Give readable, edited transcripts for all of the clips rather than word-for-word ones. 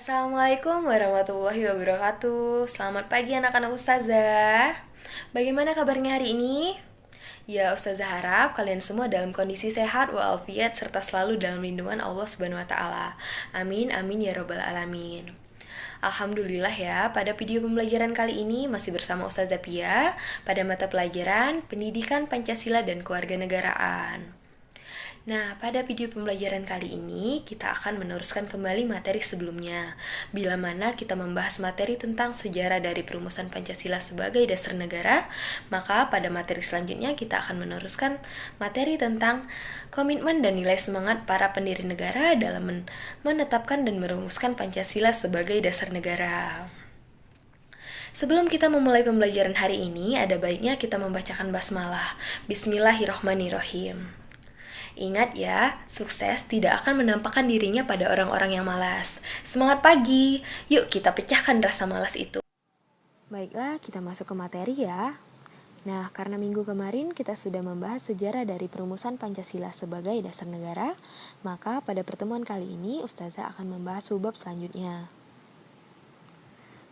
Assalamualaikum warahmatullahi wabarakatuh. Selamat pagi anak-anak ustazah. Bagaimana kabarnya hari ini? Ya, ustazah harap kalian semua dalam kondisi sehat walafiat serta selalu dalam lindungan Allah Subhanahu wa taala. Amin amin ya robbal alamin. Alhamdulillah ya, pada video pembelajaran kali ini masih bersama Ustazah Pia pada mata pelajaran Pendidikan Pancasila dan Kewarganegaraan. Nah, pada video pembelajaran kali ini, kita akan meneruskan kembali materi sebelumnya. Bila mana kita membahas materi tentang sejarah dari perumusan Pancasila sebagai dasar negara, maka pada materi selanjutnya kita akan meneruskan materi tentang komitmen dan nilai semangat para pendiri negara dalam menetapkan dan merumuskan Pancasila sebagai dasar negara. Sebelum kita memulai pembelajaran hari ini, ada baiknya kita membacakan basmalah. Bismillahirrohmanirrohim. Ingat ya, sukses tidak akan menampakkan dirinya pada orang-orang yang malas. Semangat pagi, yuk kita pecahkan rasa malas itu. Baiklah, kita masuk ke materi ya. Nah, karena minggu kemarin kita sudah membahas sejarah dari perumusan Pancasila sebagai dasar negara, maka pada pertemuan kali ini Ustazah akan membahas subbab selanjutnya.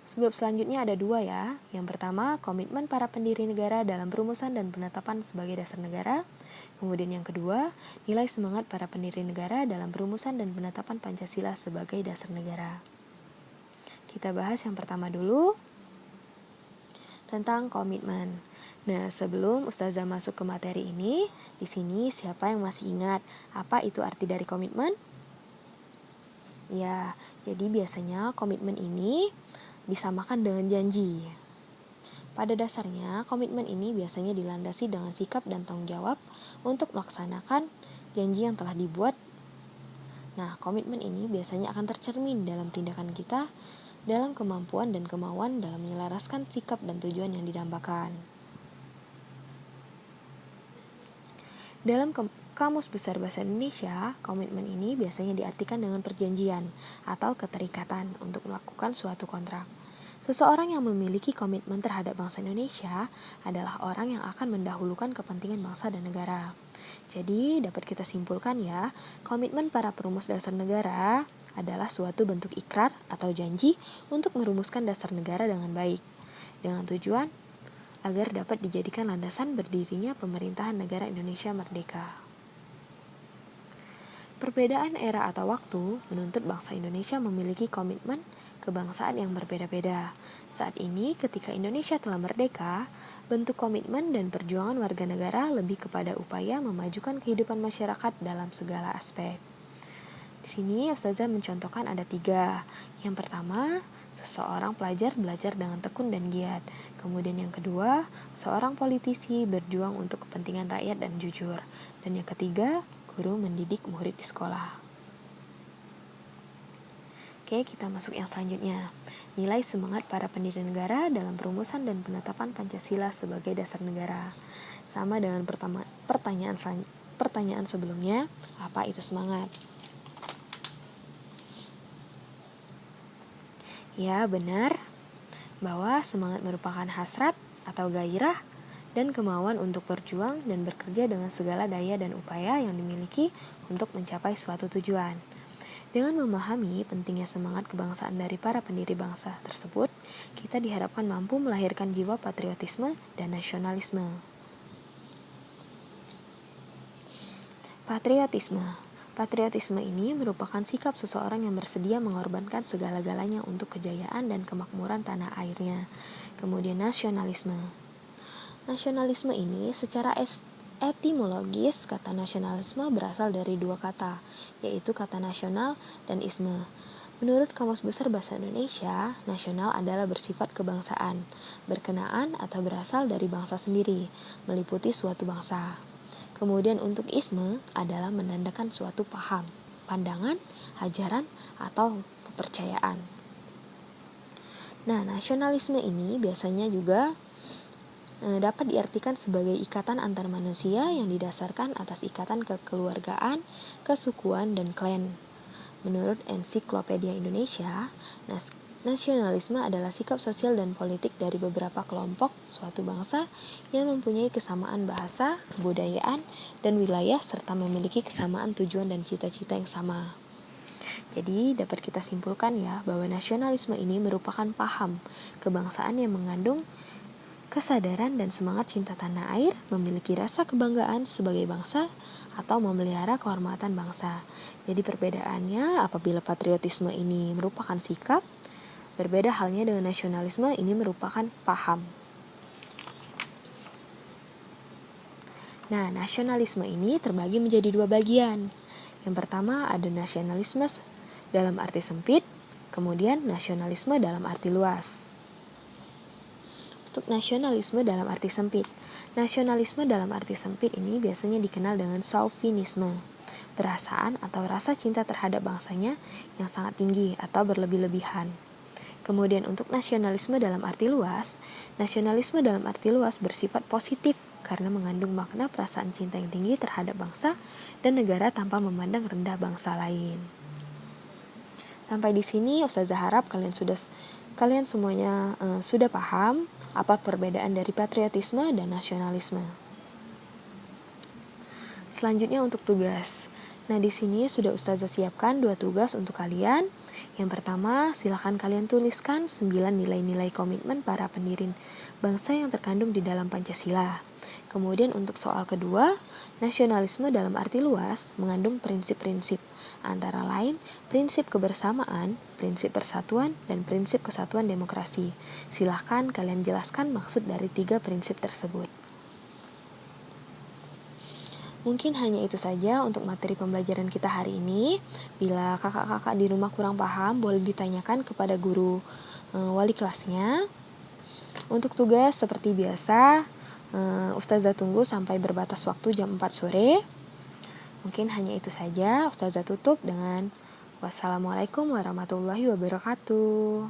Subbab selanjutnya ada dua ya. Yang pertama, komitmen para pendiri negara dalam perumusan dan penetapan sebagai dasar negara. Kemudian yang kedua, nilai semangat para pendiri negara dalam perumusan dan penetapan Pancasila sebagai dasar negara. Kita bahas yang pertama dulu, tentang komitmen. Nah, sebelum Ustazah masuk ke materi ini, di sini siapa yang masih ingat apa itu arti dari komitmen? Ya, jadi biasanya komitmen ini disamakan dengan janji. Pada dasarnya, komitmen ini biasanya dilandasi dengan sikap dan tanggung jawab untuk melaksanakan janji yang telah dibuat. Nah, komitmen ini biasanya akan tercermin dalam tindakan kita, dalam kemampuan dan kemauan dalam menyelaraskan sikap dan tujuan yang didambakan. Dalam Kamus Besar Bahasa Indonesia, komitmen ini biasanya diartikan dengan perjanjian atau keterikatan untuk melakukan suatu kontrak. Seseorang yang memiliki komitmen terhadap bangsa Indonesia adalah orang yang akan mendahulukan kepentingan bangsa dan negara. Jadi, dapat kita simpulkan ya, komitmen para perumus dasar negara adalah suatu bentuk ikrar atau janji untuk merumuskan dasar negara dengan baik, dengan tujuan agar dapat dijadikan landasan berdirinya pemerintahan negara Indonesia merdeka. Perbedaan era atau waktu menuntut bangsa Indonesia memiliki komitmen kebangsaan yang berbeda-beda. Saat ini, ketika Indonesia telah merdeka, bentuk komitmen dan perjuangan warga negara lebih kepada upaya memajukan kehidupan masyarakat dalam segala aspek. Di sini Ustazah mencontohkan ada 3. Yang pertama, seseorang pelajar belajar dengan tekun dan giat. Kemudian yang kedua, seorang politisi berjuang untuk kepentingan rakyat dan jujur. Dan yang ketiga, guru mendidik murid di sekolah. Oke, kita masuk yang selanjutnya. Nilai semangat para pendiri negara dalam perumusan dan penetapan Pancasila sebagai dasar negara. Sama dengan pertanyaan sebelumnya, apa itu semangat? Ya, benar bahwa semangat merupakan hasrat atau gairah dan kemauan untuk berjuang dan bekerja dengan segala daya dan upaya yang dimiliki untuk mencapai suatu tujuan. Dengan memahami pentingnya semangat kebangsaan dari para pendiri bangsa tersebut, kita diharapkan mampu melahirkan jiwa patriotisme dan nasionalisme. Patriotisme ini merupakan sikap seseorang yang bersedia mengorbankan segala-galanya untuk kejayaan dan kemakmuran tanah airnya. Kemudian nasionalisme. Nasionalisme ini secara etimologis, kata nasionalisme berasal dari 2 kata, yaitu kata nasional dan isme. Menurut Kamus Besar Bahasa Indonesia, nasional adalah bersifat kebangsaan, berkenaan atau berasal dari bangsa sendiri, meliputi suatu bangsa. Kemudian untuk isme adalah menandakan suatu paham, pandangan, ajaran, atau kepercayaan. Nah, nasionalisme ini biasanya juga dapat diartikan sebagai ikatan antar manusia yang didasarkan atas ikatan kekeluargaan, kesukuan, dan klan. Menurut Ensiklopedia Indonesia, nasionalisme adalah sikap sosial dan politik dari beberapa kelompok suatu bangsa yang mempunyai kesamaan bahasa, kebudayaan, dan wilayah serta memiliki kesamaan tujuan dan cita-cita yang sama. Jadi dapat kita simpulkan ya bahwa nasionalisme ini merupakan paham kebangsaan yang mengandung kesadaran dan semangat cinta tanah air, memiliki rasa kebanggaan sebagai bangsa, atau memelihara kehormatan bangsa. Jadi perbedaannya apabila patriotisme ini merupakan sikap, berbeda halnya dengan nasionalisme ini merupakan paham. Nah, nasionalisme ini terbagi menjadi dua bagian. Yang pertama ada nasionalisme dalam arti sempit, kemudian nasionalisme dalam arti luas. Untuk nasionalisme dalam arti sempit. Nasionalisme dalam arti sempit ini biasanya dikenal dengan chauvinisme, perasaan atau rasa cinta terhadap bangsanya yang sangat tinggi atau berlebih-lebihan. Kemudian untuk nasionalisme dalam arti luas, nasionalisme dalam arti luas bersifat positif karena mengandung makna perasaan cinta yang tinggi terhadap bangsa dan negara tanpa memandang rendah bangsa lain. Sampai di sini Ustazah harap kalian semuanya sudah paham apa perbedaan dari patriotisme dan nasionalisme. Selanjutnya untuk tugas. Nah, di sini sudah Ustazah siapkan 2 tugas untuk kalian. Yang pertama, silakan kalian tuliskan 9 nilai-nilai komitmen para pendiri bangsa yang terkandung di dalam Pancasila. Kemudian untuk soal kedua, nasionalisme dalam arti luas mengandung prinsip-prinsip, antara lain prinsip kebersamaan, prinsip persatuan, dan prinsip kesatuan demokrasi. Silahkan kalian jelaskan maksud dari 3 prinsip tersebut. Mungkin hanya itu saja untuk materi pembelajaran kita hari ini. Bila kakak-kakak di rumah kurang paham, boleh ditanyakan kepada guru wali kelasnya. Untuk tugas seperti biasa, Ustazah tunggu sampai berbatas waktu jam 4 sore. Mungkin hanya itu saja. Ustazah tutup dengan wassalamualaikum warahmatullahi wabarakatuh.